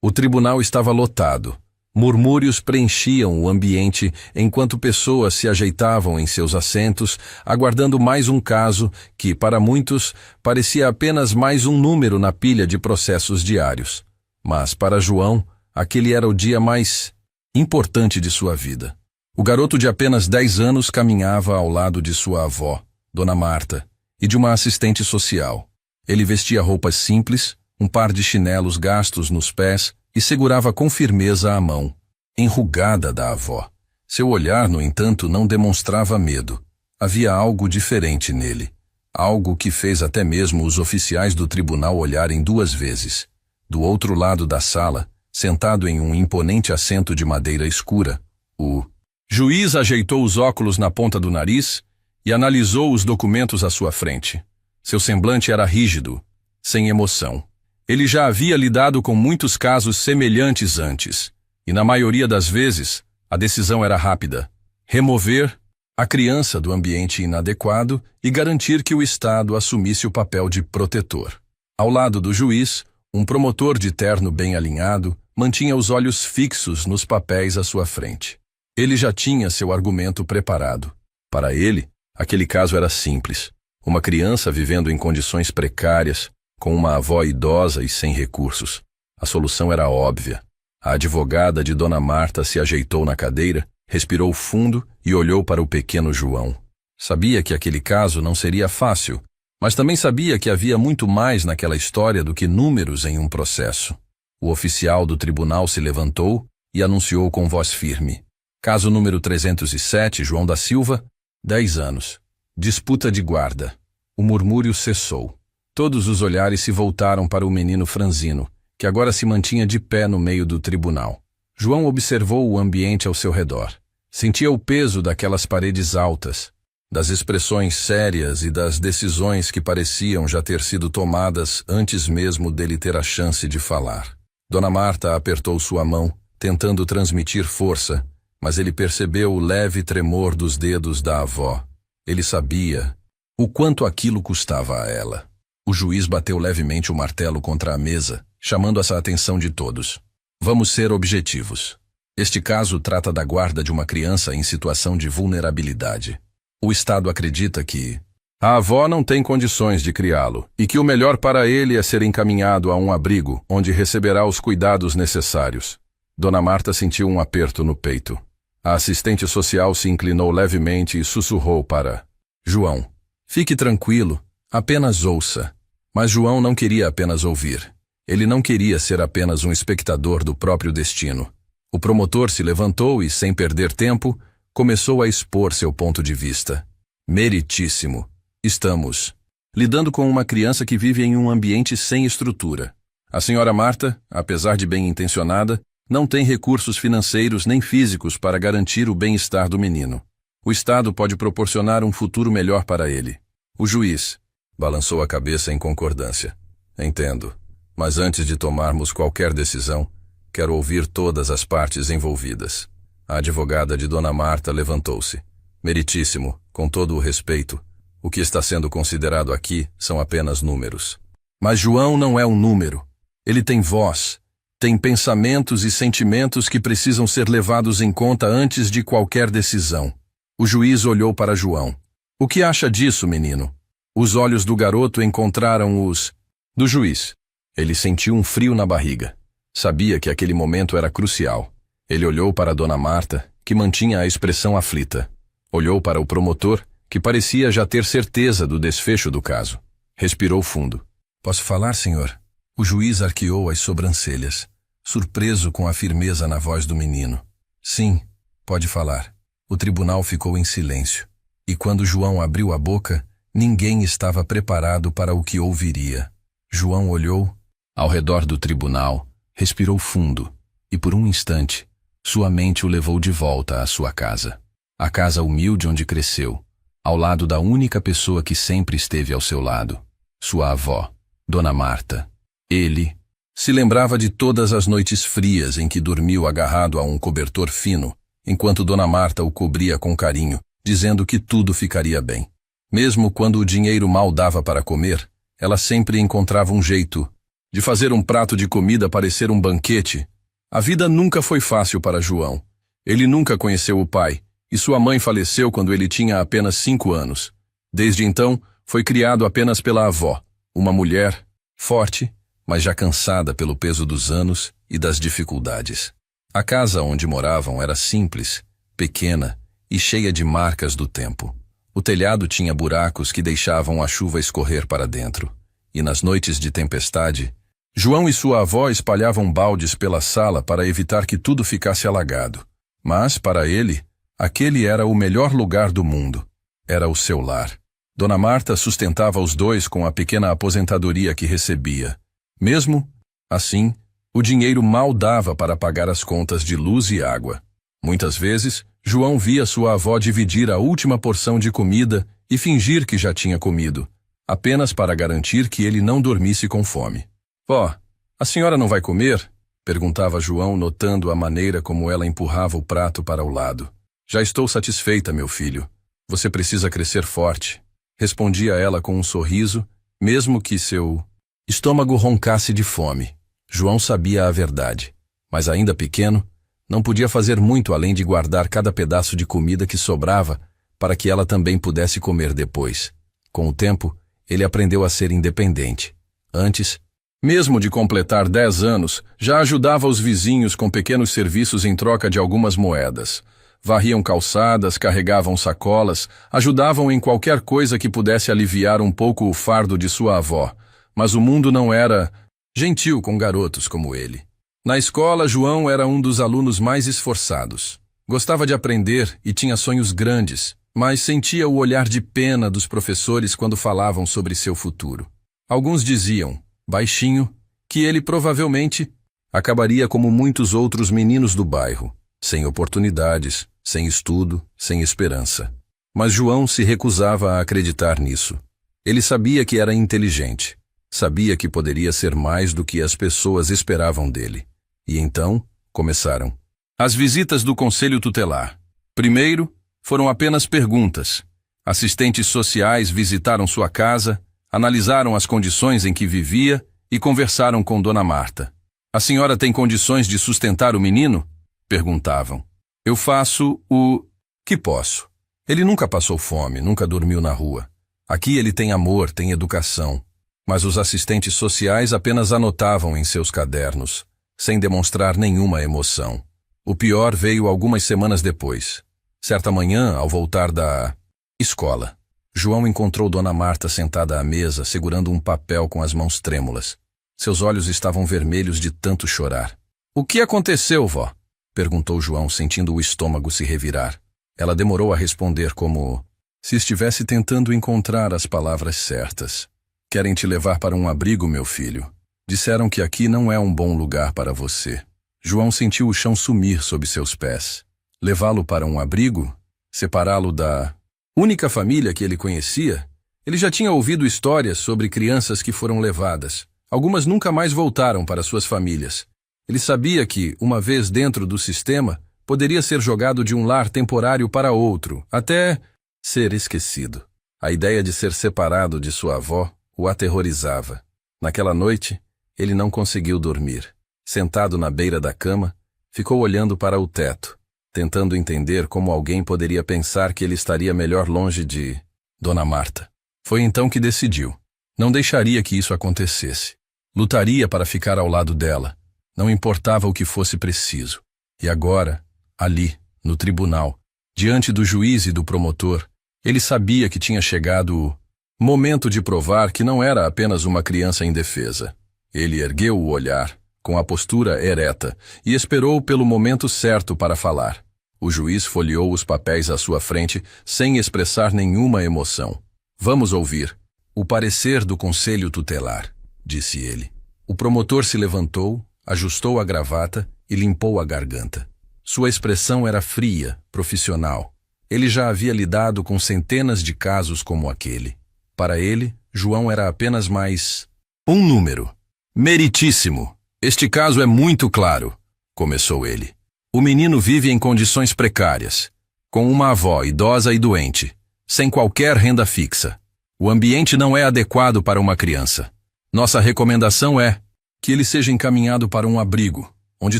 O tribunal estava lotado. Murmúrios preenchiam o ambiente enquanto pessoas se ajeitavam em seus assentos, aguardando mais um caso que, para muitos, parecia apenas mais um número na pilha de processos diários. Mas, para João, aquele era o dia mais importante de sua vida. O garoto de apenas 10 anos caminhava ao lado de sua avó, Dona Marta, e de uma assistente social. Ele vestia roupas simples, um par de chinelos gastos nos pés e segurava com firmeza a mão, enrugada da avó. Seu olhar, no entanto, não demonstrava medo. Havia algo diferente nele. Algo que fez até mesmo os oficiais do tribunal olharem 2 vezes. Do outro lado da sala, sentado em um imponente assento de madeira escura, o juiz ajeitou os óculos na ponta do nariz e analisou os documentos à sua frente. Seu semblante era rígido, sem emoção. Ele já havia lidado com muitos casos semelhantes antes, e na maioria das vezes, a decisão era rápida: remover a criança do ambiente inadequado e garantir que o Estado assumisse o papel de protetor. Ao lado do juiz, um promotor de terno bem alinhado mantinha os olhos fixos nos papéis à sua frente. Ele já tinha seu argumento preparado. Para ele, aquele caso era simples. Uma criança vivendo em condições precárias, com uma avó idosa e sem recursos. A solução era óbvia. A advogada de Dona Marta se ajeitou na cadeira, respirou fundo e olhou para o pequeno João. Sabia que aquele caso não seria fácil, mas também sabia que havia muito mais naquela história do que números em um processo. O oficial do tribunal se levantou e anunciou com voz firme: caso número 307, João da Silva, 10 anos. Disputa de guarda. O murmúrio cessou. Todos os olhares se voltaram para o menino franzino, que agora se mantinha de pé no meio do tribunal. João observou o ambiente ao seu redor. Sentia o peso daquelas paredes altas, das expressões sérias e das decisões que pareciam já ter sido tomadas antes mesmo dele ter a chance de falar. Dona Marta apertou sua mão, tentando transmitir força, mas ele percebeu o leve tremor dos dedos da avó. Ele sabia o quanto aquilo custava a ela. O juiz bateu levemente o martelo contra a mesa, chamando a atenção de todos. Vamos ser objetivos. Este caso trata da guarda de uma criança em situação de vulnerabilidade. O Estado acredita que a avó não tem condições de criá-lo e que o melhor para ele é ser encaminhado a um abrigo onde receberá os cuidados necessários. Dona Marta sentiu um aperto no peito. A assistente social se inclinou levemente e sussurrou para João: fique tranquilo, apenas ouça. Mas João não queria apenas ouvir. Ele não queria ser apenas um espectador do próprio destino. O promotor se levantou e, sem perder tempo, começou a expor seu ponto de vista. Meritíssimo. Estamos lidando com uma criança que vive em um ambiente sem estrutura. A senhora Marta, apesar de bem-intencionada, não tem recursos financeiros nem físicos para garantir o bem-estar do menino. O Estado pode proporcionar um futuro melhor para ele. O juiz balançou a cabeça em concordância. Entendo, mas antes de tomarmos qualquer decisão, quero ouvir todas as partes envolvidas. A advogada de Dona Marta levantou-se. Meritíssimo, com todo o respeito, o que está sendo considerado aqui são apenas números. Mas João não é um número. Ele tem voz, tem pensamentos e sentimentos que precisam ser levados em conta antes de qualquer decisão. O juiz olhou para João. O que acha disso, menino? Os olhos do garoto encontraram os do juiz. Ele sentiu um frio na barriga. Sabia que aquele momento era crucial. Ele olhou para Dona Marta, que mantinha a expressão aflita. Olhou para o promotor, que parecia já ter certeza do desfecho do caso. Respirou fundo. Posso falar, senhor? O juiz arqueou as sobrancelhas, surpreso com a firmeza na voz do menino. Sim, pode falar. O tribunal ficou em silêncio. E quando João abriu a boca, ninguém estava preparado para o que ouviria. João olhou ao redor do tribunal, respirou fundo, e por um instante, sua mente o levou de volta à sua casa. A casa humilde onde cresceu, ao lado da única pessoa que sempre esteve ao seu lado, sua avó, Dona Marta. Ele se lembrava de todas as noites frias em que dormiu agarrado a um cobertor fino, enquanto Dona Marta o cobria com carinho, dizendo que tudo ficaria bem. Mesmo quando o dinheiro mal dava para comer, ela sempre encontrava um jeito de fazer um prato de comida parecer um banquete. A vida nunca foi fácil para João. Ele nunca conheceu o pai, e sua mãe faleceu quando ele tinha apenas 5 anos. Desde então, foi criado apenas pela avó, uma mulher forte, mas já cansada pelo peso dos anos e das dificuldades. A casa onde moravam era simples, pequena e cheia de marcas do tempo. O telhado tinha buracos que deixavam a chuva escorrer para dentro, e nas noites de tempestade, João e sua avó espalhavam baldes pela sala para evitar que tudo ficasse alagado. Mas, para ele, aquele era o melhor lugar do mundo. Era o seu lar. Dona Marta sustentava os dois com a pequena aposentadoria que recebia. Mesmo assim, o dinheiro mal dava para pagar as contas de luz e água. Muitas vezes, João via sua avó dividir a última porção de comida e fingir que já tinha comido, apenas para garantir que ele não dormisse com fome. «Vó, a senhora não vai comer?» perguntava João, notando a maneira como ela empurrava o prato para o lado. «Já estou satisfeita, meu filho. Você precisa crescer forte», respondia ela com um sorriso, mesmo que seu estômago roncasse de fome. João sabia a verdade, mas ainda pequeno, não podia fazer muito além de guardar cada pedaço de comida que sobrava para que ela também pudesse comer depois. Com o tempo, ele aprendeu a ser independente. Antes, mesmo de completar 10 anos, já ajudava os vizinhos com pequenos serviços em troca de algumas moedas. Varriam calçadas, carregavam sacolas, ajudavam em qualquer coisa que pudesse aliviar um pouco o fardo de sua avó. Mas o mundo não era gentil com garotos como ele. Na escola, João era um dos alunos mais esforçados. Gostava de aprender e tinha sonhos grandes, mas sentia o olhar de pena dos professores quando falavam sobre seu futuro. Alguns diziam, baixinho, que ele provavelmente acabaria como muitos outros meninos do bairro, sem oportunidades, sem estudo, sem esperança. Mas João se recusava a acreditar nisso. Ele sabia que era inteligente, sabia que poderia ser mais do que as pessoas esperavam dele. E então, começaram as visitas do Conselho Tutelar. Primeiro, foram apenas perguntas. Assistentes sociais visitaram sua casa, analisaram as condições em que vivia e conversaram com Dona Marta. «A senhora tem condições de sustentar o menino?» perguntavam. «Eu faço o que posso. Ele nunca passou fome, nunca dormiu na rua. Aqui ele tem amor, tem educação.» Mas os assistentes sociais apenas anotavam em seus cadernos, sem demonstrar nenhuma emoção. O pior veio algumas semanas depois. Certa manhã, ao voltar da escola, João encontrou Dona Marta sentada à mesa, segurando um papel com as mãos trêmulas. Seus olhos estavam vermelhos de tanto chorar. «O que aconteceu, vó?» perguntou João, sentindo o estômago se revirar. Ela demorou a responder como se estivesse tentando encontrar as palavras certas. «Querem te levar para um abrigo, meu filho. Disseram que aqui não é um bom lugar para você.» João sentiu o chão sumir sob seus pés. Levá-lo para um abrigo? Separá-lo da única família que ele conhecia? Ele já tinha ouvido histórias sobre crianças que foram levadas. Algumas nunca mais voltaram para suas famílias. Ele sabia que, uma vez dentro do sistema, poderia ser jogado de um lar temporário para outro, até ser esquecido. A ideia de ser separado de sua avó o aterrorizava. Naquela noite, ele não conseguiu dormir. Sentado na beira da cama, ficou olhando para o teto, tentando entender como alguém poderia pensar que ele estaria melhor longe de Dona Marta. Foi então que decidiu. Não deixaria que isso acontecesse. Lutaria para ficar ao lado dela. Não importava o que fosse preciso. E agora, ali, no tribunal, diante do juiz e do promotor, ele sabia que tinha chegado o momento de provar que não era apenas uma criança indefesa. Ele ergueu o olhar, com a postura ereta, e esperou pelo momento certo para falar. O juiz folheou os papéis à sua frente, sem expressar nenhuma emoção. «Vamos ouvir o parecer do Conselho Tutelar», disse ele. O promotor se levantou, ajustou a gravata e limpou a garganta. Sua expressão era fria, profissional. Ele já havia lidado com centenas de casos como aquele. Para ele, João era apenas mais um número. «Meritíssimo! Este caso é muito claro», começou ele. «O menino vive em condições precárias, com uma avó idosa e doente, sem qualquer renda fixa. O ambiente não é adequado para uma criança. Nossa recomendação é Que ele seja encaminhado para um abrigo, onde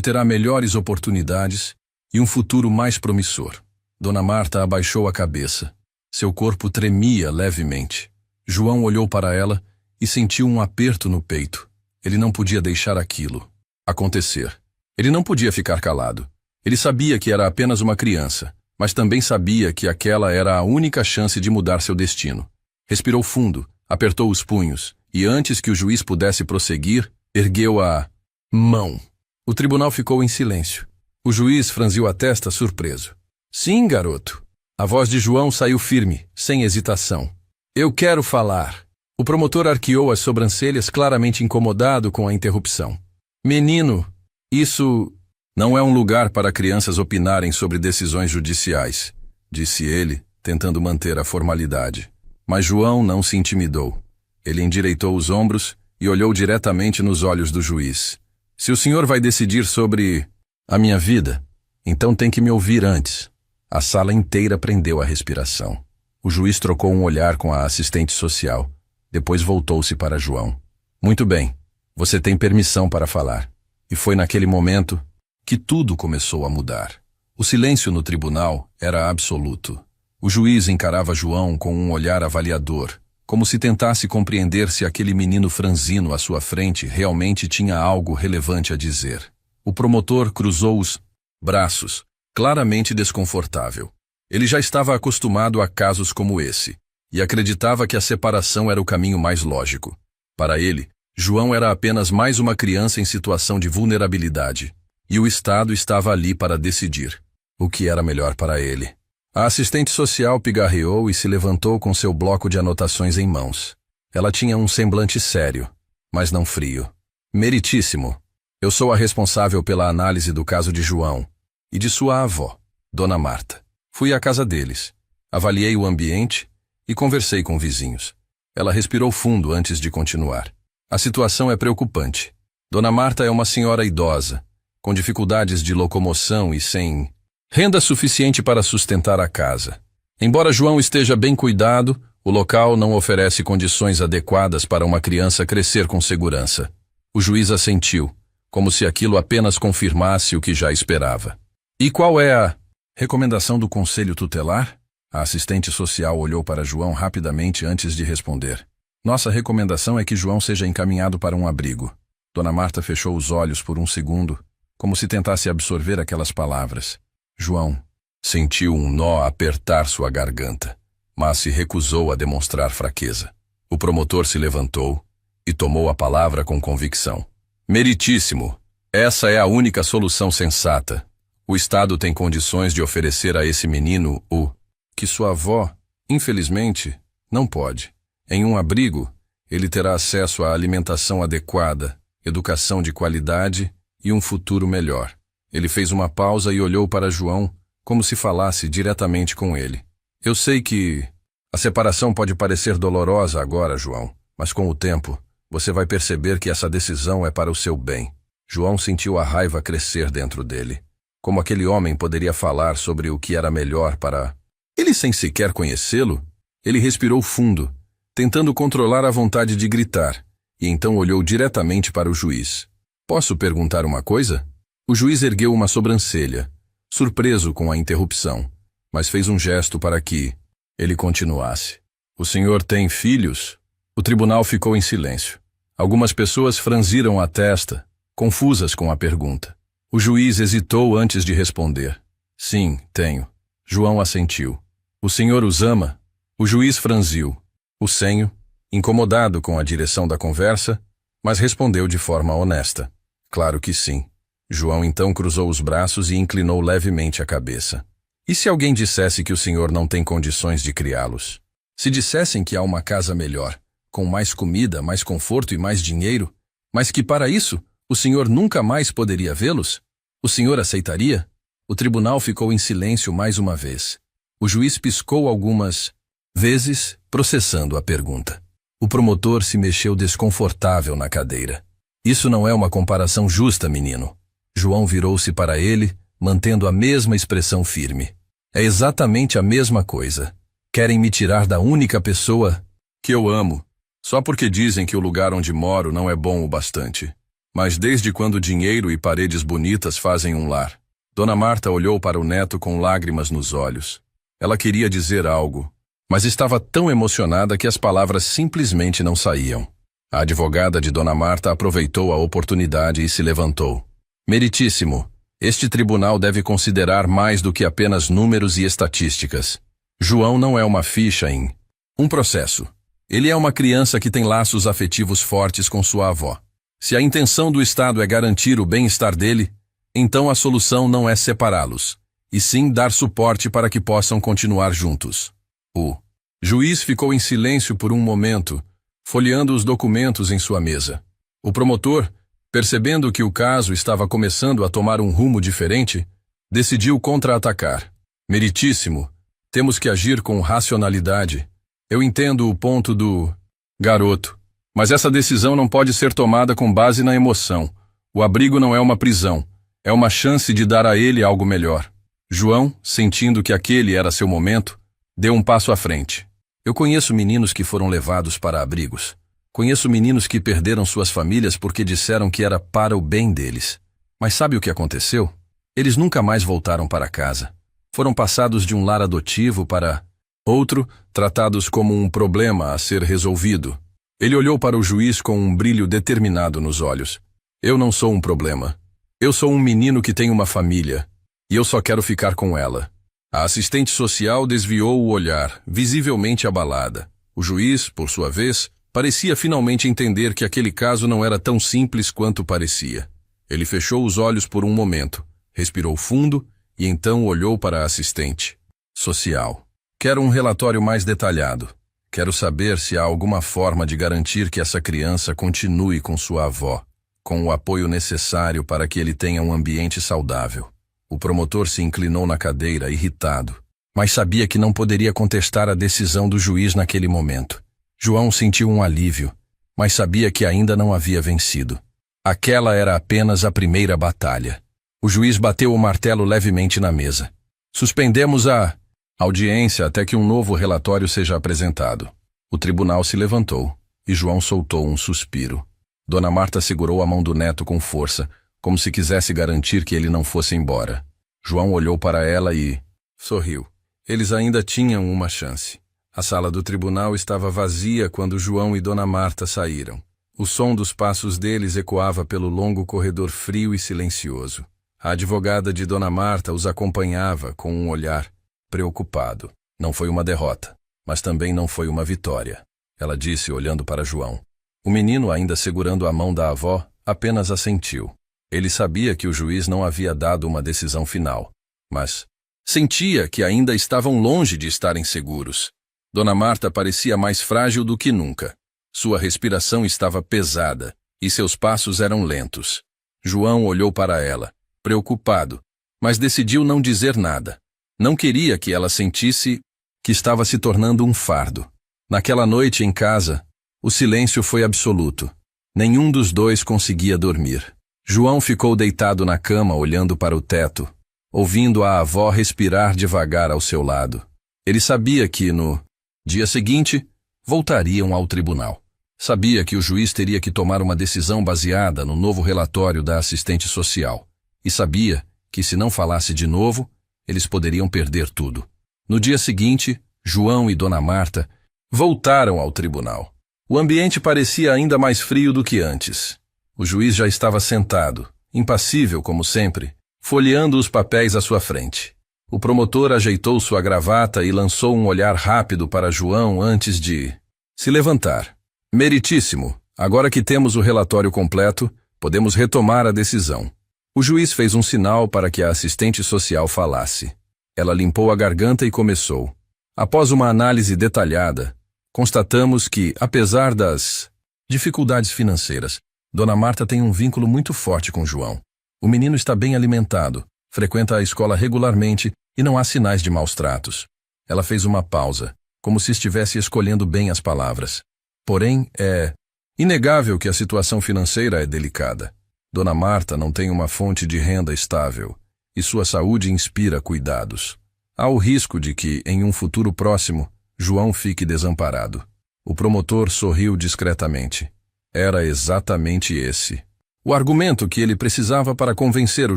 terá melhores oportunidades e um futuro mais promissor. Dona Marta abaixou a cabeça. Seu corpo tremia levemente. João olhou para ela e sentiu um aperto no peito. Ele não podia deixar aquilo acontecer. Ele não podia ficar calado. Ele sabia que era apenas uma criança, mas também sabia que aquela era a única chance de mudar seu destino. Respirou fundo, apertou os punhos, e antes que o juiz pudesse prosseguir, ergueu a mão. O tribunal ficou em silêncio. O juiz franziu a testa surpreso. Sim, garoto. A voz de João saiu firme, sem hesitação. Eu quero falar. O promotor arqueou as sobrancelhas, claramente incomodado com a interrupção. Menino, isso não é um lugar para crianças opinarem sobre decisões judiciais, disse ele, tentando manter a formalidade. Mas João não se intimidou. Ele endireitou os ombros e olhou diretamente nos olhos do juiz. Se o senhor vai decidir sobre a minha vida, então tem que me ouvir antes. A sala inteira prendeu a respiração. O juiz trocou um olhar com a assistente social. Depois voltou-se para João. Muito bem, você tem permissão para falar. E foi naquele momento que tudo começou a mudar. O silêncio no tribunal era absoluto. O juiz encarava João com um olhar avaliador, como se tentasse compreender se aquele menino franzino à sua frente realmente tinha algo relevante a dizer. O promotor cruzou os braços, claramente desconfortável. Ele já estava acostumado a casos como esse, e acreditava que a separação era o caminho mais lógico. Para ele, João era apenas mais uma criança em situação de vulnerabilidade, e o Estado estava ali para decidir o que era melhor para ele. A assistente social pigarreou e se levantou com seu bloco de anotações em mãos. Ela tinha um semblante sério, mas não frio. Meritíssimo, eu sou a responsável pela análise do caso de João e de sua avó, Dona Marta. Fui à casa deles, avaliei o ambiente e conversei com vizinhos. Ela respirou fundo antes de continuar. A situação é preocupante. Dona Marta é uma senhora idosa, com dificuldades de locomoção e sem renda suficiente para sustentar a casa. Embora João esteja bem cuidado, o local não oferece condições adequadas para uma criança crescer com segurança. O juiz assentiu, como se aquilo apenas confirmasse o que já esperava. E qual é a recomendação do Conselho Tutelar? A assistente social olhou para João rapidamente antes de responder. Nossa recomendação é que João seja encaminhado para um abrigo. Dona Marta fechou os olhos por um segundo, como se tentasse absorver aquelas palavras. João sentiu um nó apertar sua garganta, mas se recusou a demonstrar fraqueza. O promotor se levantou e tomou a palavra com convicção. Meritíssimo, essa é a única solução sensata. O Estado tem condições de oferecer a esse menino o que sua avó, infelizmente, não pode. Em um abrigo, ele terá acesso à alimentação adequada, educação de qualidade e um futuro melhor. Ele fez uma pausa e olhou para João, como se falasse diretamente com ele. Eu sei que a separação pode parecer dolorosa agora, João, mas com o tempo, você vai perceber que essa decisão é para o seu bem. João sentiu a raiva crescer dentro dele. Como aquele homem poderia falar sobre o que era melhor para ele sem sequer conhecê-lo? Ele respirou fundo, tentando controlar a vontade de gritar, e então olhou diretamente para o juiz. Posso perguntar uma coisa? O juiz ergueu uma sobrancelha, surpreso com a interrupção, mas fez um gesto para que ele continuasse. O senhor tem filhos? O tribunal ficou em silêncio. Algumas pessoas franziram a testa, confusas com a pergunta. O juiz hesitou antes de responder. Sim, tenho. João assentiu. O senhor os ama? O juiz franziu o senho, incomodado com a direção da conversa, mas respondeu de forma honesta. Claro que sim. João então cruzou os braços e inclinou levemente a cabeça. E se alguém dissesse que o senhor não tem condições de criá-los? Se dissessem que há uma casa melhor, com mais comida, mais conforto e mais dinheiro, mas que para isso o senhor nunca mais poderia vê-los? O senhor aceitaria? O tribunal ficou em silêncio mais uma vez. O juiz piscou algumas vezes, processando a pergunta. O promotor se mexeu desconfortável na cadeira. Isso não é uma comparação justa, menino. João virou-se para ele, mantendo a mesma expressão firme. É exatamente a mesma coisa. Querem me tirar da única pessoa que eu amo, só porque dizem que o lugar onde moro não é bom o bastante. Mas desde quando dinheiro e paredes bonitas fazem um lar? Dona Marta olhou para o neto com lágrimas nos olhos. Ela queria dizer algo, mas estava tão emocionada que as palavras simplesmente não saíam. A advogada de Dona Marta aproveitou a oportunidade e se levantou. Meritíssimo, este tribunal deve considerar mais do que apenas números e estatísticas. João não é uma ficha em um processo. Ele é uma criança que tem laços afetivos fortes com sua avó. Se a intenção do Estado é garantir o bem-estar dele, então a solução não é separá-los, e sim dar suporte para que possam continuar juntos. O juiz ficou em silêncio por um momento, folheando os documentos em sua mesa. O promotor, percebendo que o caso estava começando a tomar um rumo diferente, decidiu contra-atacar. Meritíssimo, temos que agir com racionalidade. Eu entendo o ponto do garoto, mas essa decisão não pode ser tomada com base na emoção. O abrigo não é uma prisão, é uma chance de dar a ele algo melhor. João, sentindo que aquele era seu momento, deu um passo à frente. Eu conheço meninos que foram levados para abrigos. Conheço meninos que perderam suas famílias porque disseram que era para o bem deles. Mas sabe o que aconteceu? Eles nunca mais voltaram para casa. Foram passados de um lar adotivo para outro, tratados como um problema a ser resolvido. Ele olhou para o juiz com um brilho determinado nos olhos. Eu não sou um problema. Eu sou um menino que tem uma família, e eu só quero ficar com ela. A assistente social desviou o olhar, visivelmente abalada. O juiz, por sua vez, parecia finalmente entender que aquele caso não era tão simples quanto parecia. Ele fechou os olhos por um momento, respirou fundo e então olhou para a assistente social. Quero um relatório mais detalhado. Quero saber se há alguma forma de garantir que essa criança continue com sua avó, com o apoio necessário para que ele tenha um ambiente saudável. O promotor se inclinou na cadeira, irritado, mas sabia que não poderia contestar a decisão do juiz naquele momento. João sentiu um alívio, mas sabia que ainda não havia vencido. Aquela era apenas a primeira batalha. O juiz bateu o martelo levemente na mesa. Suspendemos a audiência até que um novo relatório seja apresentado. O tribunal se levantou, e João soltou um suspiro. Dona Marta segurou a mão do neto com força, como se quisesse garantir que ele não fosse embora. João olhou para ela e sorriu. Eles ainda tinham uma chance. A sala do tribunal estava vazia quando João e Dona Marta saíram. O som dos passos deles ecoava pelo longo corredor frio e silencioso. A advogada de Dona Marta os acompanhava com um olhar preocupado. Não foi uma derrota, mas também não foi uma vitória, ela disse olhando para João. O menino, ainda segurando a mão da avó, apenas assentiu. Ele sabia que o juiz não havia dado uma decisão final, mas sentia que ainda estavam longe de estarem seguros. Dona Marta parecia mais frágil do que nunca. Sua respiração estava pesada e seus passos eram lentos. João olhou para ela, preocupado, mas decidiu não dizer nada. Não queria que ela sentisse que estava se tornando um fardo. Naquela noite em casa, o silêncio foi absoluto. Nenhum dos dois conseguia dormir. João ficou deitado na cama olhando para o teto, ouvindo a avó respirar devagar ao seu lado. Ele sabia que, no dia seguinte, voltariam ao tribunal. Sabia que o juiz teria que tomar uma decisão baseada no novo relatório da assistente social. E sabia que, se não falasse de novo, eles poderiam perder tudo. No dia seguinte, João e Dona Marta voltaram ao tribunal. O ambiente parecia ainda mais frio do que antes. O juiz já estava sentado, impassível como sempre, folheando os papéis à sua frente. O promotor ajeitou sua gravata e lançou um olhar rápido para João antes de se levantar. Meritíssimo, agora que temos o relatório completo, podemos retomar a decisão. O juiz fez um sinal para que a assistente social falasse. Ela limpou a garganta e começou. Após uma análise detalhada, constatamos que, apesar das dificuldades financeiras, Dona Marta tem um vínculo muito forte com João. O menino está bem alimentado, frequenta a escola regularmente e não há sinais de maus tratos. Ela fez uma pausa, como se estivesse escolhendo bem as palavras. Porém, é inegável que a situação financeira é delicada. Dona Marta não tem uma fonte de renda estável e sua saúde inspira cuidados. Há o risco de que, em um futuro próximo, João fique desamparado. O promotor sorriu discretamente. Era exatamente esse O argumento que ele precisava para convencer o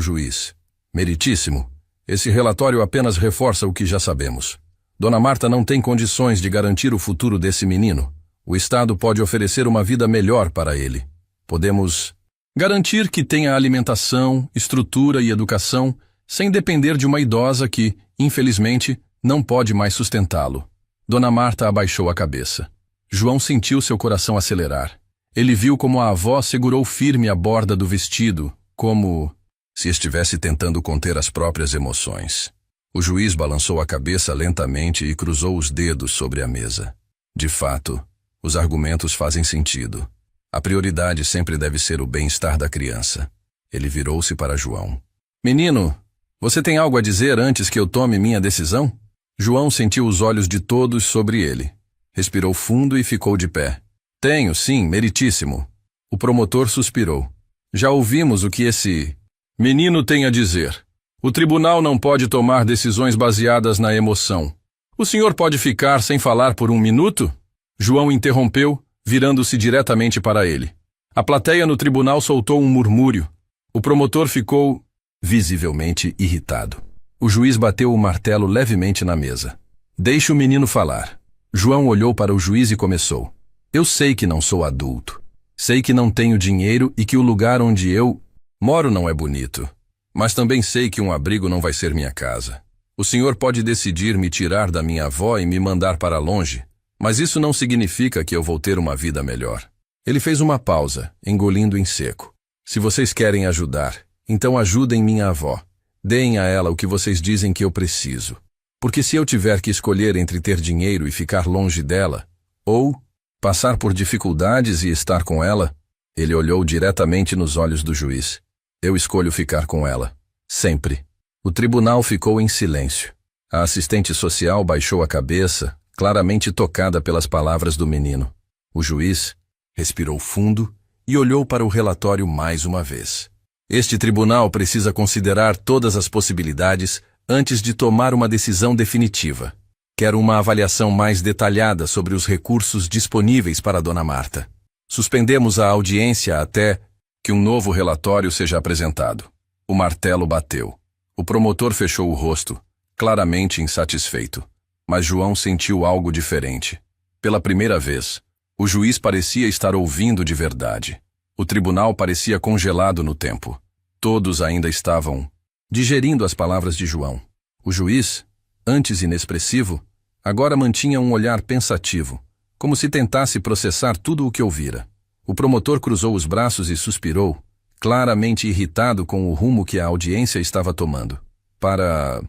juiz. Meritíssimo, esse relatório apenas reforça o que já sabemos. Dona Marta não tem condições de garantir o futuro desse menino. O Estado pode oferecer uma vida melhor para ele. Podemos garantir que tenha alimentação, estrutura e educação, sem depender de uma idosa que, infelizmente, não pode mais sustentá-lo. Dona Marta abaixou a cabeça. João sentiu seu coração acelerar. Ele viu como a avó segurou firme a borda do vestido, como se estivesse tentando conter as próprias emoções. O juiz balançou a cabeça lentamente e cruzou os dedos sobre a mesa. De fato, os argumentos fazem sentido. A prioridade sempre deve ser o bem-estar da criança. Ele virou-se para João. Menino, você tem algo a dizer antes que eu tome minha decisão? João sentiu os olhos de todos sobre ele. Respirou fundo e ficou de pé. Tenho, sim, meritíssimo. O promotor suspirou. Já ouvimos o que esse menino tem a dizer. O tribunal não pode tomar decisões baseadas na emoção. O senhor pode ficar sem falar por um minuto? João interrompeu, virando-se diretamente para ele. A plateia no tribunal soltou um murmúrio. O promotor ficou visivelmente irritado. O juiz bateu o martelo levemente na mesa. Deixe o menino falar. João olhou para o juiz e começou. Eu sei que não sou adulto. Sei que não tenho dinheiro e que o lugar onde eu moro não é bonito. Mas também sei que um abrigo não vai ser minha casa. O senhor pode decidir me tirar da minha avó e me mandar para longe, mas isso não significa que eu vou ter uma vida melhor. Ele fez uma pausa, engolindo em seco. Se vocês querem ajudar, então ajudem minha avó. Deem a ela o que vocês dizem que eu preciso. Porque se eu tiver que escolher entre ter dinheiro e ficar longe dela, ou passar por dificuldades e estar com ela, ele olhou diretamente nos olhos do juiz. Eu escolho ficar com ela. Sempre. O tribunal ficou em silêncio. A assistente social baixou a cabeça, claramente tocada pelas palavras do menino. O juiz respirou fundo e olhou para o relatório mais uma vez. Este tribunal precisa considerar todas as possibilidades antes de tomar uma decisão definitiva. Quero uma avaliação mais detalhada sobre os recursos disponíveis para Dona Marta. Suspendemos a audiência até que um novo relatório seja apresentado. O martelo bateu. O promotor fechou o rosto, claramente insatisfeito. Mas João sentiu algo diferente. Pela primeira vez, o juiz parecia estar ouvindo de verdade. O tribunal parecia congelado no tempo. Todos ainda estavam digerindo as palavras de João. O juiz, antes inexpressivo, agora mantinha um olhar pensativo, como se tentasse processar tudo o que ouvira. O promotor cruzou os braços e suspirou, claramente irritado com o rumo que a audiência estava tomando. Para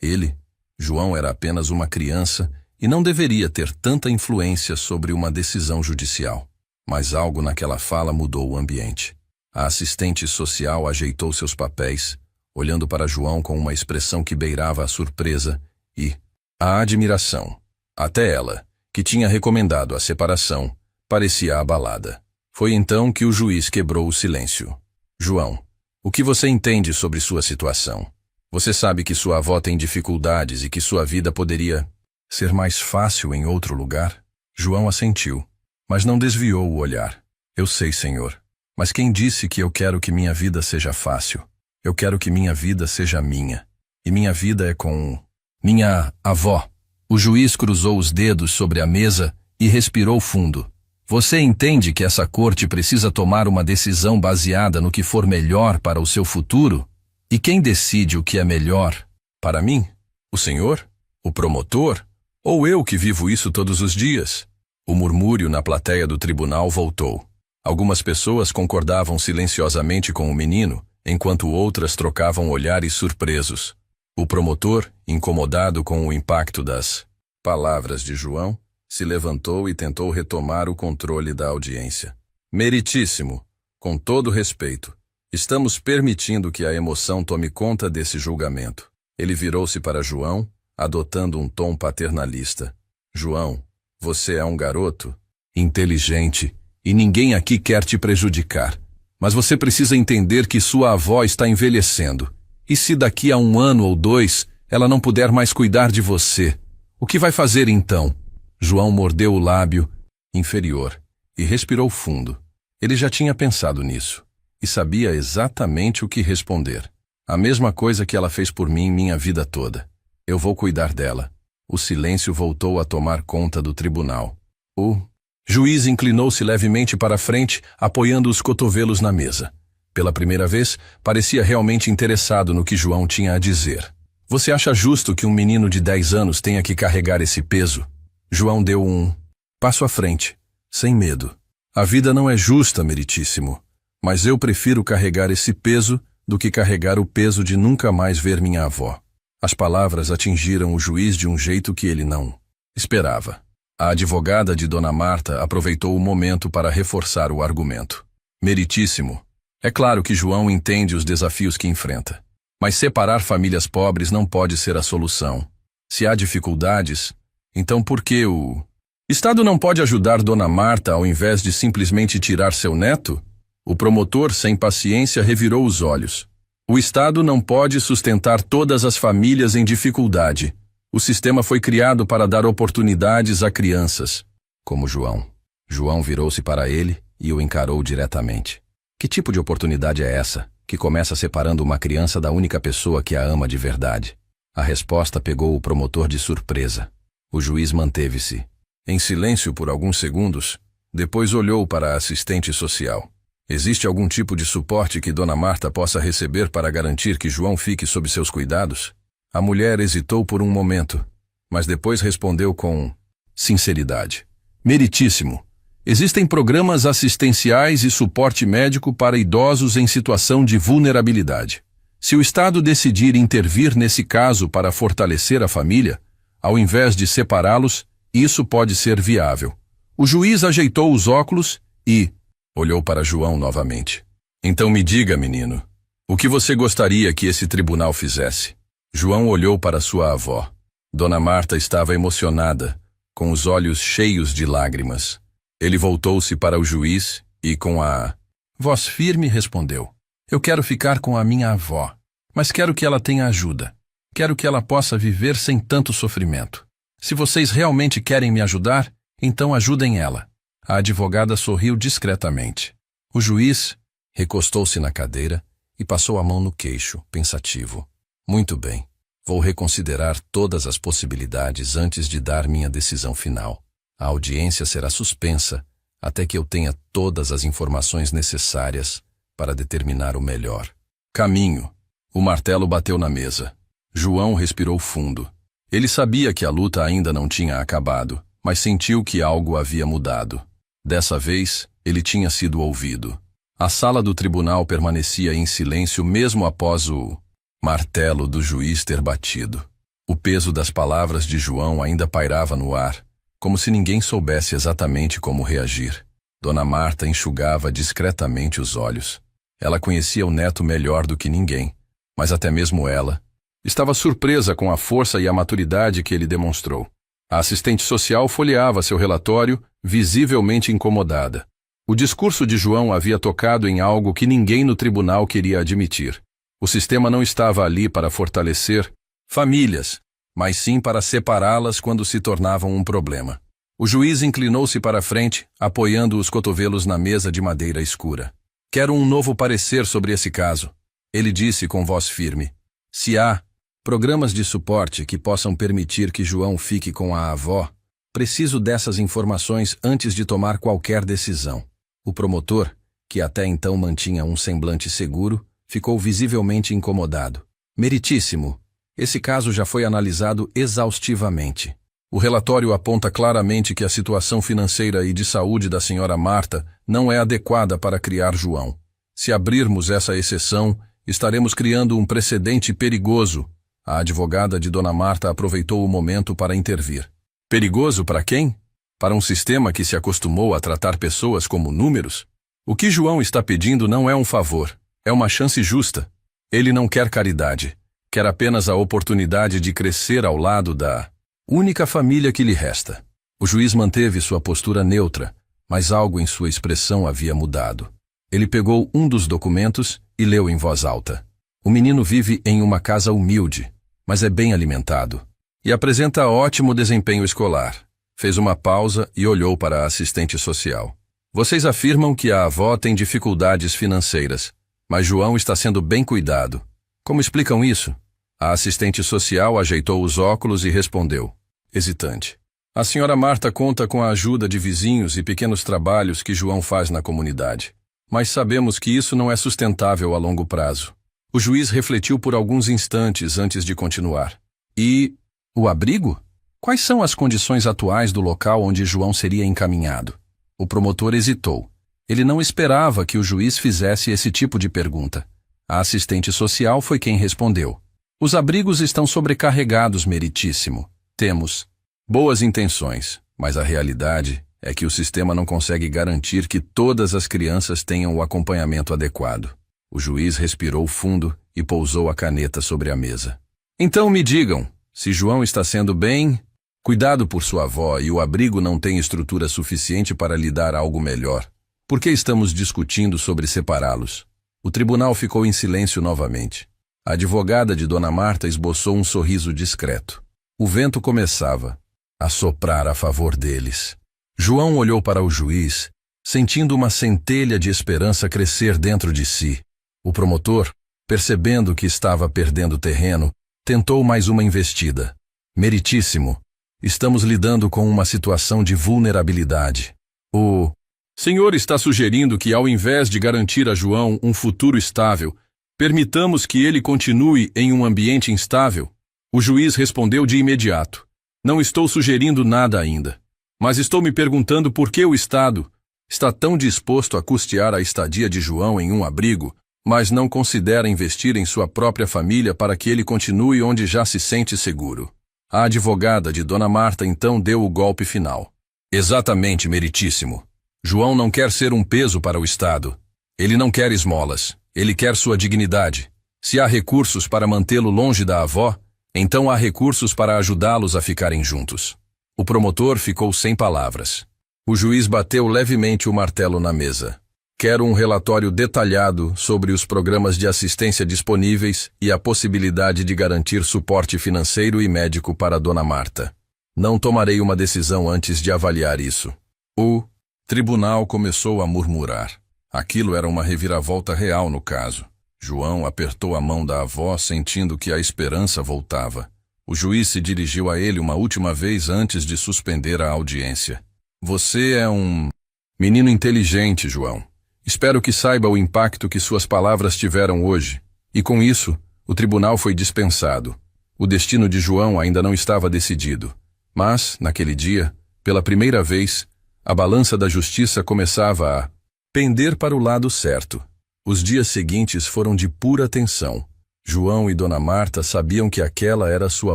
ele, João era apenas uma criança e não deveria ter tanta influência sobre uma decisão judicial. Mas algo naquela fala mudou o ambiente. A assistente social ajeitou seus papéis, olhando para João com uma expressão que beirava a surpresa e a admiração. Até ela, que tinha recomendado a separação, parecia abalada. Foi então que o juiz quebrou o silêncio. João, o que você entende sobre sua situação? Você sabe que sua avó tem dificuldades e que sua vida poderia ser mais fácil em outro lugar? João assentiu, mas não desviou o olhar. Eu sei, senhor. Mas quem disse que eu quero que minha vida seja fácil? Eu quero que minha vida seja minha. E minha vida é com minha avó. O juiz cruzou os dedos sobre a mesa e respirou fundo. Você entende que essa corte precisa tomar uma decisão baseada no que for melhor para o seu futuro? E quem decide o que é melhor? Para mim? O senhor? O promotor? Ou eu que vivo isso todos os dias? O murmúrio na plateia do tribunal voltou. Algumas pessoas concordavam silenciosamente com o menino, enquanto outras trocavam olhares surpresos. O promotor, incomodado com o impacto das palavras de João, se levantou e tentou retomar o controle da audiência. Meritíssimo, com todo respeito, estamos permitindo que a emoção tome conta desse julgamento. Ele virou-se para João, adotando um tom paternalista. João, você é um garoto inteligente e ninguém aqui quer te prejudicar. Mas você precisa entender que sua avó está envelhecendo. E se daqui a 1 ano ou 2 ela não puder mais cuidar de você, o que vai fazer então? João mordeu o lábio inferior e respirou fundo. Ele já tinha pensado nisso. e sabia exatamente o que responder. A mesma coisa que ela fez por mim minha vida toda. Eu vou cuidar dela. O silêncio voltou a tomar conta do tribunal. O juiz inclinou-se levemente para a frente, apoiando os cotovelos na mesa. Pela primeira vez, parecia realmente interessado no que João tinha a dizer. Você acha justo que um menino de 10 anos tenha que carregar esse peso? João deu um passo à frente, sem medo. A vida não é justa, meritíssimo, mas eu prefiro carregar esse peso do que carregar o peso de nunca mais ver minha avó. As palavras atingiram o juiz de um jeito que ele não esperava. A advogada de Dona Marta aproveitou o momento para reforçar o argumento. Meritíssimo, é claro que João entende os desafios que enfrenta. Mas separar famílias pobres não pode ser a solução. Se há dificuldades, então por que o Estado não pode ajudar Dona Marta ao invés de simplesmente tirar seu neto? O promotor, sem paciência, revirou os olhos. O Estado não pode sustentar todas as famílias em dificuldade. O sistema foi criado para dar oportunidades a crianças, como João. João virou-se para ele e o encarou diretamente. Que tipo de oportunidade é essa, que começa separando uma criança da única pessoa que a ama de verdade? A resposta pegou o promotor de surpresa. O juiz manteve-se em silêncio por alguns segundos, depois olhou para a assistente social. Existe algum tipo de suporte que Dona Marta possa receber para garantir que João fique sob seus cuidados? A mulher hesitou por um momento, mas depois respondeu com sinceridade. Meritíssimo, existem programas assistenciais e suporte médico para idosos em situação de vulnerabilidade. Se o Estado decidir intervir nesse caso para fortalecer a família, ao invés de separá-los, isso pode ser viável. O juiz ajeitou os óculos e olhou para João novamente. Então me diga, menino, o que você gostaria que esse tribunal fizesse? João olhou para sua avó. Dona Marta estava emocionada, com os olhos cheios de lágrimas. Ele voltou-se para o juiz e, com a voz firme, respondeu: Eu quero ficar com a minha avó, mas quero que ela tenha ajuda. Quero que ela possa viver sem tanto sofrimento. Se vocês realmente querem me ajudar, então ajudem ela. A advogada sorriu discretamente. O juiz recostou-se na cadeira e passou a mão no queixo, pensativo. Muito bem, vou reconsiderar todas as possibilidades antes de dar minha decisão final. A audiência será suspensa até que eu tenha todas as informações necessárias para determinar o melhor caminho. O martelo bateu na mesa. João respirou fundo. Ele sabia que a luta ainda não tinha acabado, mas sentiu que algo havia mudado. Dessa vez, ele tinha sido ouvido. A sala do tribunal permanecia em silêncio mesmo após o martelo do juiz ter batido. O peso das palavras de João ainda pairava no ar, como se ninguém soubesse exatamente como reagir. Dona Marta enxugava discretamente os olhos. Ela conhecia o neto melhor do que ninguém, mas até mesmo ela estava surpresa com a força e a maturidade que ele demonstrou. A assistente social folheava seu relatório, visivelmente incomodada. O discurso de João havia tocado em algo que ninguém no tribunal queria admitir. O sistema não estava ali para fortalecer famílias, mas sim para separá-las quando se tornavam um problema. O juiz inclinou-se para a frente, apoiando os cotovelos na mesa de madeira escura. Quero um novo parecer sobre esse caso, ele disse com voz firme. Se há programas de suporte que possam permitir que João fique com a avó, preciso dessas informações antes de tomar qualquer decisão. O promotor, que até então mantinha um semblante seguro, ficou visivelmente incomodado. Meritíssimo, esse caso já foi analisado exaustivamente. O relatório aponta claramente que a situação financeira e de saúde da senhora Marta não é adequada para criar João. Se abrirmos essa exceção, estaremos criando um precedente perigoso. A advogada de Dona Marta aproveitou o momento para intervir. Perigoso para quem? Para um sistema que se acostumou a tratar pessoas como números? O que João está pedindo não é um favor, é uma chance justa. Ele não quer caridade, quer apenas a oportunidade de crescer ao lado da única família que lhe resta. O juiz manteve sua postura neutra, mas algo em sua expressão havia mudado. Ele pegou um dos documentos e leu em voz alta. O menino vive em uma casa humilde, mas é bem alimentado, e apresenta ótimo desempenho escolar. Fez uma pausa e olhou para a assistente social. Vocês afirmam que a avó tem dificuldades financeiras, mas João está sendo bem cuidado. Como explicam isso? A assistente social ajeitou os óculos e respondeu, hesitante. A senhora Marta conta com a ajuda de vizinhos e pequenos trabalhos que João faz na comunidade. Mas sabemos que isso não é sustentável a longo prazo. O juiz refletiu por alguns instantes antes de continuar. E o abrigo? Quais são as condições atuais do local onde João seria encaminhado? O promotor hesitou. Ele não esperava que o juiz fizesse esse tipo de pergunta. A assistente social foi quem respondeu. Os abrigos estão sobrecarregados, meritíssimo. Temos boas intenções, mas a realidade é que o sistema não consegue garantir que todas as crianças tenham o acompanhamento adequado. O juiz respirou fundo e pousou a caneta sobre a mesa. Então me digam, se João está sendo bem cuidado por sua avó e o abrigo não tem estrutura suficiente para lhe dar algo melhor, por que estamos discutindo sobre separá-los? O tribunal ficou em silêncio novamente. A advogada de Dona Marta esboçou um sorriso discreto. O vento começava a soprar a favor deles. João olhou para o juiz, sentindo uma centelha de esperança crescer dentro de si. O promotor, percebendo que estava perdendo terreno, tentou mais uma investida. Meritíssimo, estamos lidando com uma situação de vulnerabilidade. O senhor está sugerindo que, ao invés de garantir a João um futuro estável, permitamos que ele continue em um ambiente instável? O juiz respondeu de imediato. Não estou sugerindo nada ainda, mas estou me perguntando por que o Estado está tão disposto a custear a estadia de João em um abrigo, mas não considera investir em sua própria família para que ele continue onde já se sente seguro. A advogada de Dona Marta então deu o golpe final. Exatamente, meritíssimo. João não quer ser um peso para o Estado. Ele não quer esmolas. Ele quer sua dignidade. Se há recursos para mantê-lo longe da avó, então há recursos para ajudá-los a ficarem juntos. O promotor ficou sem palavras. O juiz bateu levemente o martelo na mesa. Quero um relatório detalhado sobre os programas de assistência disponíveis e a possibilidade de garantir suporte financeiro e médico para Dona Marta. Não tomarei uma decisão antes de avaliar isso. O tribunal começou a murmurar. Aquilo era uma reviravolta real no caso. João apertou a mão da avó, sentindo que a esperança voltava. O juiz se dirigiu a ele uma última vez antes de suspender a audiência. Você é um menino inteligente, João. Espero que saiba o impacto que suas palavras tiveram hoje. E com isso, o tribunal foi dispensado. O destino de João ainda não estava decidido. Mas, naquele dia, pela primeira vez, a balança da justiça começava a pender para o lado certo. Os dias seguintes foram de pura tensão. João e Dona Marta sabiam que aquela era sua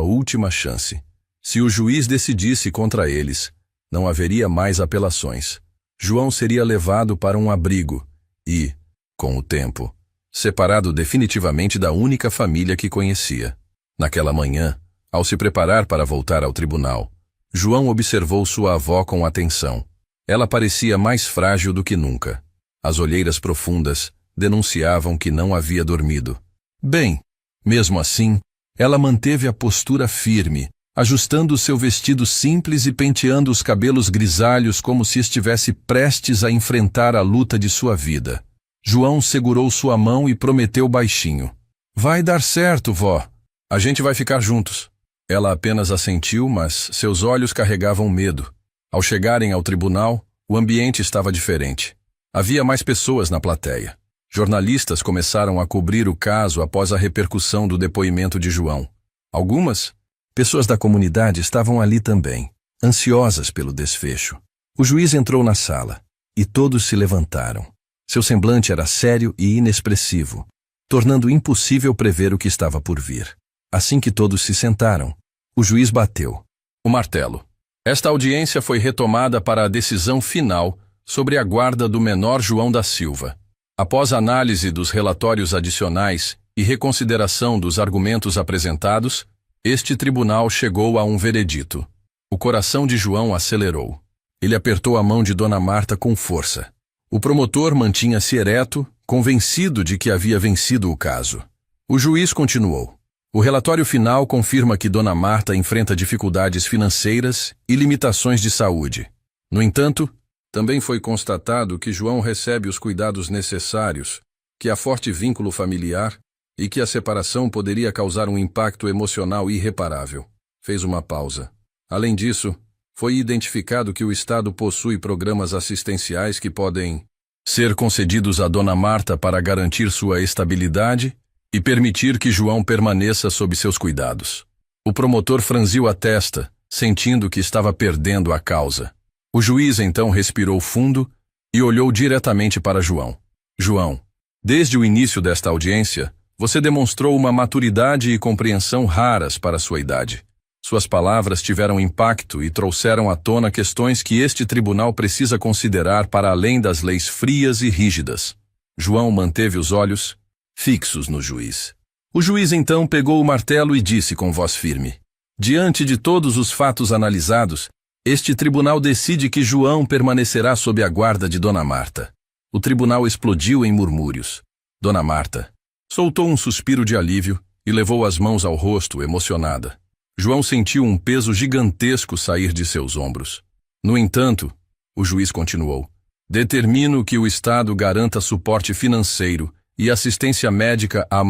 última chance. Se o juiz decidisse contra eles, não haveria mais apelações. João seria levado para um abrigo e, com o tempo, separado definitivamente da única família que conhecia. Naquela manhã, ao se preparar para voltar ao tribunal, João observou sua avó com atenção. Ela parecia mais frágil do que nunca. As olheiras profundas denunciavam que não havia dormido. Bem, mesmo assim, ela manteve a postura firme, ajustando seu vestido simples e penteando os cabelos grisalhos como se estivesse prestes a enfrentar a luta de sua vida. João segurou sua mão e prometeu baixinho. Vai dar certo, vó. A gente vai ficar juntos. Ela apenas assentiu, mas seus olhos carregavam medo. Ao chegarem ao tribunal, o ambiente estava diferente. Havia mais pessoas na plateia. Jornalistas começaram a cobrir o caso após a repercussão do depoimento de João. Algumas pessoas da comunidade estavam ali também, ansiosas pelo desfecho. O juiz entrou na sala, e todos se levantaram. Seu semblante era sério e inexpressivo, tornando impossível prever o que estava por vir. Assim que todos se sentaram, o juiz bateu o martelo. Esta audiência foi retomada para a decisão final sobre a guarda do menor João da Silva. Após análise dos relatórios adicionais e reconsideração dos argumentos apresentados, este tribunal chegou a um veredito. O coração de João acelerou. Ele apertou a mão de Dona Marta com força. O promotor mantinha-se ereto, convencido de que havia vencido o caso. O juiz continuou. O relatório final confirma que Dona Marta enfrenta dificuldades financeiras e limitações de saúde. No entanto, Também foi constatado que João recebe os cuidados necessários, que há forte vínculo familiar e que a separação poderia causar um impacto emocional irreparável. Fez uma pausa. Além disso, foi identificado que o Estado possui programas assistenciais que podem ser concedidos a Dona Marta para garantir sua estabilidade e permitir que João permaneça sob seus cuidados. O promotor franziu a testa, sentindo que estava perdendo a causa. O juiz então respirou fundo e olhou diretamente para João. João, desde o início desta audiência, você demonstrou uma maturidade e compreensão raras para sua idade. Suas palavras tiveram impacto e trouxeram à tona questões que este tribunal precisa considerar para além das leis frias e rígidas. João manteve os olhos fixos no juiz. O juiz então pegou o martelo e disse com voz firme: diante de todos os fatos analisados, este tribunal decide que João permanecerá sob a guarda de Dona Marta. O tribunal explodiu em murmúrios. Dona Marta soltou um suspiro de alívio e levou as mãos ao rosto, emocionada. João sentiu um peso gigantesco sair de seus ombros. No entanto, o juiz continuou: determino que o Estado garanta suporte financeiro e assistência médica à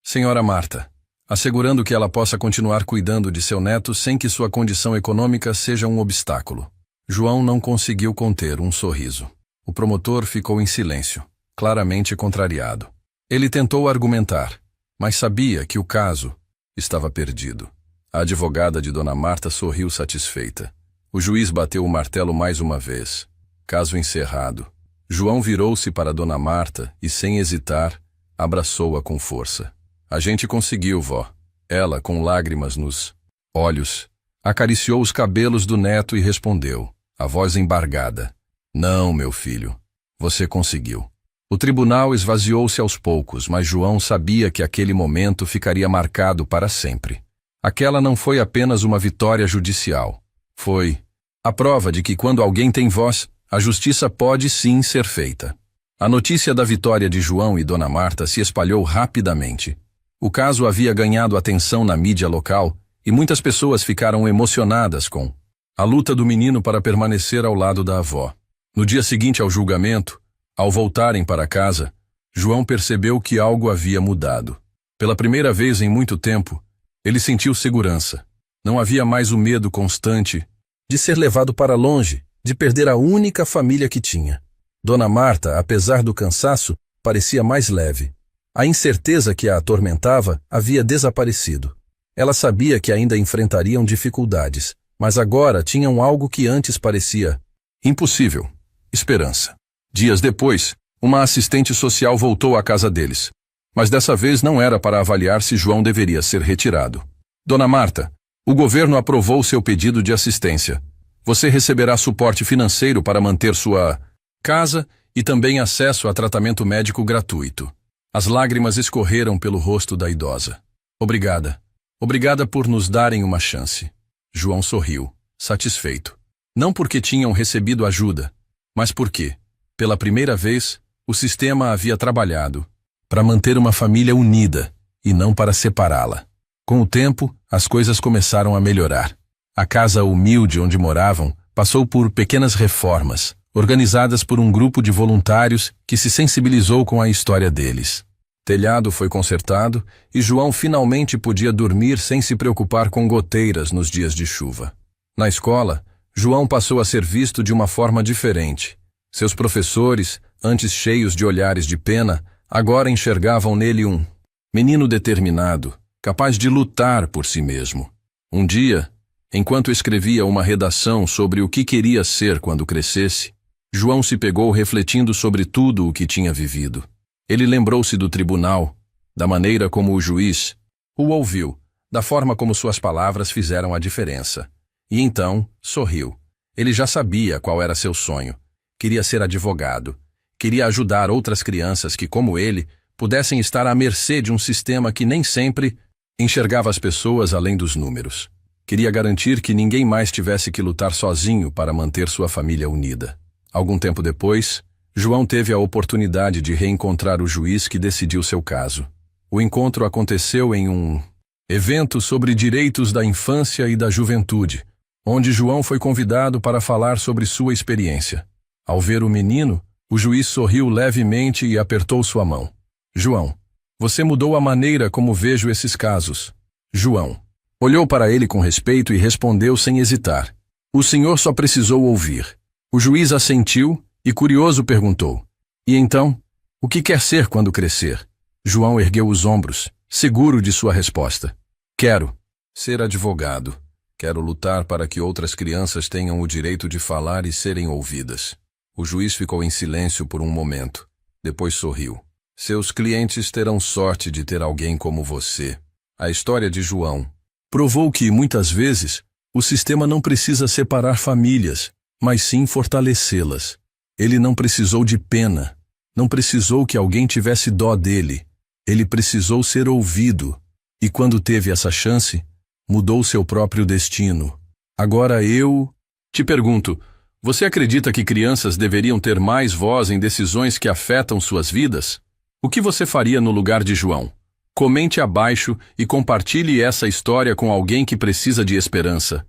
senhora Marta, assegurando que ela possa continuar cuidando de seu neto sem que sua condição econômica seja um obstáculo. João não conseguiu conter um sorriso. O promotor ficou em silêncio, claramente contrariado. Ele tentou argumentar, mas sabia que o caso estava perdido. A advogada de Dona Marta sorriu satisfeita. O juiz bateu o martelo mais uma vez. Caso encerrado. João virou-se para Dona Marta e, sem hesitar, abraçou-a com força. A gente conseguiu, vó. Ela, com lágrimas nos olhos, acariciou os cabelos do neto e respondeu, a voz embargada: não, meu filho, você conseguiu. O tribunal esvaziou-se aos poucos, mas João sabia que aquele momento ficaria marcado para sempre. Aquela não foi apenas uma vitória judicial. Foi a prova de que quando alguém tem voz, a justiça pode sim ser feita. A notícia da vitória de João e Dona Marta se espalhou rapidamente. O caso havia ganhado atenção na mídia local e muitas pessoas ficaram emocionadas com a luta do menino para permanecer ao lado da avó. No dia seguinte ao julgamento, ao voltarem para casa, João percebeu que algo havia mudado. Pela primeira vez em muito tempo, ele sentiu segurança. Não havia mais o medo constante de ser levado para longe, de perder a única família que tinha. Dona Marta, apesar do cansaço, parecia mais leve. A incerteza que a atormentava havia desaparecido. Ela sabia que ainda enfrentariam dificuldades, mas agora tinham algo que antes parecia impossível: esperança. Dias depois, uma assistente social voltou à casa deles. Mas dessa vez não era para avaliar se João deveria ser retirado. Dona Marta, o governo aprovou seu pedido de assistência. Você receberá suporte financeiro para manter sua casa e também acesso a tratamento médico gratuito. As lágrimas escorreram pelo rosto da idosa. Obrigada. Obrigada por nos darem uma chance. João sorriu, satisfeito. Não porque tinham recebido ajuda, mas porque, pela primeira vez, o sistema havia trabalhado para manter uma família unida e não para separá-la. Com o tempo, as coisas começaram a melhorar. A casa humilde onde moravam passou por pequenas reformas, organizadas por um grupo de voluntários que se sensibilizou com a história deles. Telhado foi consertado e João finalmente podia dormir sem se preocupar com goteiras nos dias de chuva. Na escola, João passou a ser visto de uma forma diferente. Seus professores, antes cheios de olhares de pena, agora enxergavam nele um menino determinado, capaz de lutar por si mesmo. Um dia, enquanto escrevia uma redação sobre o que queria ser quando crescesse, João se pegou refletindo sobre tudo o que tinha vivido. Ele lembrou-se do tribunal, da maneira como o juiz o ouviu, da forma como suas palavras fizeram a diferença. E então sorriu. Ele já sabia qual era seu sonho. Queria ser advogado. Queria ajudar outras crianças que, como ele, pudessem estar à mercê de um sistema que nem sempre enxergava as pessoas além dos números. Queria garantir que ninguém mais tivesse que lutar sozinho para manter sua família unida. Algum tempo depois, João teve a oportunidade de reencontrar o juiz que decidiu seu caso. O encontro aconteceu em um evento sobre direitos da infância e da juventude, onde João foi convidado para falar sobre sua experiência. Ao ver o menino, o juiz sorriu levemente e apertou sua mão. João, você mudou a maneira como vejo esses casos. João olhou para ele com respeito e respondeu sem hesitar. O senhor só precisou ouvir. O juiz assentiu e, curioso, perguntou. E então, o que quer ser quando crescer? João ergueu os ombros, seguro de sua resposta. Quero ser advogado. Quero lutar para que outras crianças tenham o direito de falar e serem ouvidas. O juiz ficou em silêncio por um momento. Depois sorriu. Seus clientes terão sorte de ter alguém como você. A história de João provou que, muitas vezes, o sistema não precisa separar famílias, mas sim fortalecê-las. Ele não precisou de pena. Não precisou que alguém tivesse dó dele. Ele precisou ser ouvido. E quando teve essa chance, mudou seu próprio destino. Agora eu te pergunto, você acredita que crianças deveriam ter mais voz em decisões que afetam suas vidas? O que você faria no lugar de João? Comente abaixo e compartilhe essa história com alguém que precisa de esperança.